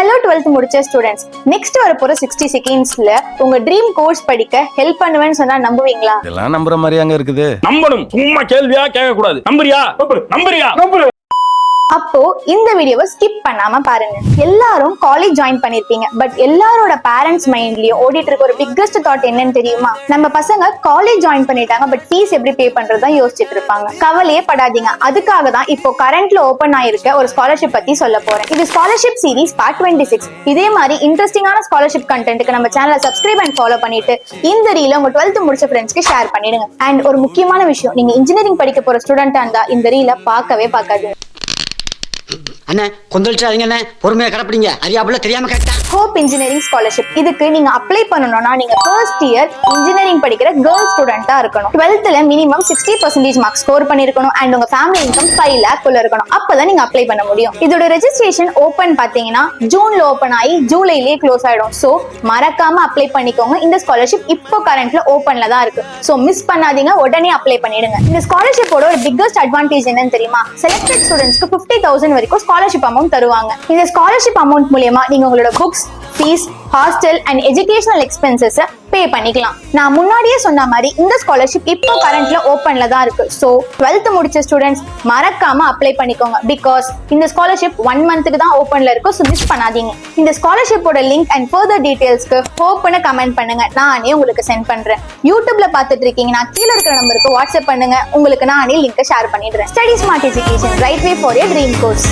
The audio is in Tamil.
ஹலோ 12th முடிச்ச ஸ்டூடெண்ட்ஸ், நெக்ஸ்ட் வரப்போற 60 செகண்ட்ஸ்ல உங்க ட்ரீம் கோர்ஸ் படிக்க ஹெல்ப் பண்ணுவேன்னு சொன்னா நம்புவீங்களா? இதெல்லாம் நம்புற மாதிரியாங்க இருக்குது? நம்பணும். சும்மா கேள்வியா கேட்க கூடாது. நம்புறியா? நம்புறியா? அப்போ இந்த வீடியோவை ஸ்கிப் பண்ணாம பாருங்க. எல்லாரும் காலேஜ் ஜாயின் பண்ணிருப்பீங்க. பட் எல்லாரோட பேரண்ட்ஸ் மைண்ட்லயும் ஓடிட்டு இருக்க ஒரு பிக்கஸ்ட் தாட் என்னன்னு தெரியுமா? நம்ம பசங்க காலேஜ் ஜாயின் பண்ணிட்டாங்க, பட் ஃபீஸ் எப்படி பே பண்றதுதான் யோசிச்சுட்டு இருப்பாங்க. கவலையே படாதீங்க. அதுக்காக தான் இப்போ கரண்ட்ல ஓபன் ஆயிருக்க ஒரு ஸ்காலர்ஷிப் பத்தி சொல்ல போறேன். இது ஸ்காலர்ஷிப் சீரிஸ் பார்ட் 26. இதே மாதிரி இன்ட்ரெஸ்டிங்கான ஸ்காலர்ஷிப் கண்டென்ட்க்கு நம்ம சேனலை சப்ஸ்கிரைப் அண்ட் ஃபாலோ பண்ணிட்டு இந்த ரீல உங்க 12th முடிச்ச ஃப்ரெண்ட்ஸ்க்கு ஷேர் பண்ணிடுங்க. அண்ட் ஒரு முக்கியமான விஷயம், நீங்க இன்ஜினியரிங் படிக்க போற ஸ்டூடெண்டா இருந்தா இந்த ரீல பார்க்கவே பார்க்காதீங்க. அண்ணே கொந்தளிச்சாதீங்க அண்ணே, பொறுமையா கடப்பிடிங்க. அறியாப்புல தெரியாம கேட்டா ஹோப் இன்ஜினியரிங் ஸ்காலர்ஷிப். இதுக்கு நீங்க அப்ளை பண்ணணும்னா நீங்க ஃபர்ஸ்ட் இயர் இன்ஜினியரிங் படிக்கிற கேர்ள் ஸ்டூடெண்டா இருக்கணும். 12th மினிமம் 60% மார்க் ஸ்கோர் பண்ணிருக்கணும். அண்ட் உங்க ஃபேமிலி இன்கம் 5 lakh குள்ள இருக்கணும். அப்பதான் நீங்க அப்ளை பண்ண முடியும். இதோட ரெஜிஸ்ட்ரேஷன் ஓபன் பாத்தீங்கன்னா ஜூன்ல ஓபன் ஆகி ஜூலைலயே க்ளோஸ் ஆயிடும். சோ மறக்காம அப்ளை பண்ணிக்கோங்க. இந்த ஸ்காலர்ஷிப் இப்போ கரண்ட்ல ஓபன்ல தான் இருக்கு. சோ மிஸ் பண்ணாதீங்க, உடனே அப்ளை பண்ணிடுங்க. இந்த ஸ்காலர்ஷிப்போட ஒரு பிக்கஸ்ட் அட்வான்டேஜ் என்னன்னு தெரியுமா? செலக்டட் ஸ்டூடெண்ட்ஸ்க்கு 50,000 வரைக்கும் ஸ்காலர்ஷிப் அமௌண்ட் தருவாங்க. இந்த ஸ்காலர்ஷிப் அமௌண்ட் மூலமா நீங்க உங்களோட books, fees, hostel and educational expenses pay பண்ணிக்கலாம். நான் முன்னாடியே சொன்ன மாதிரி இந்த ஸ்காலர்ஷிப் இப்போ கரண்ட்ல ஓபன்ல தான் இருக்கு. சோ 12th முடிச்ச ஸ்டூடெண்ட்ஸ் மறக்காம அப்ளை பண்ணிக்கோங்க. பிகாஸ் இந்த ஸ்காலர்ஷிப் 1 மந்த்துக்கு தான் ஓபன்ல இருக்கும். சோ மிஸ் பண்ணாதீங்க. இந்த ஸ்காலர்ஷிப்போட லிங்க் அண்ட் ஃபர்தர் டீடைல்ஸ்க்கு ஹோப்னு கமெண்ட் பண்ணுங்க. நானே உங்களுக்கு சென்ட் பண்றேன். யூடியூப்ல பார்த்துட்டு இருக்கீங்கன்னா கீழே இருக்கிற நம்பருக்கு வாட்ஸ்அப் பண்ணுங்க. உங்களுக்கு நானே லிங்க் ஷேர் பண்ணிடுறேன். Study smart education, right way for your dream course.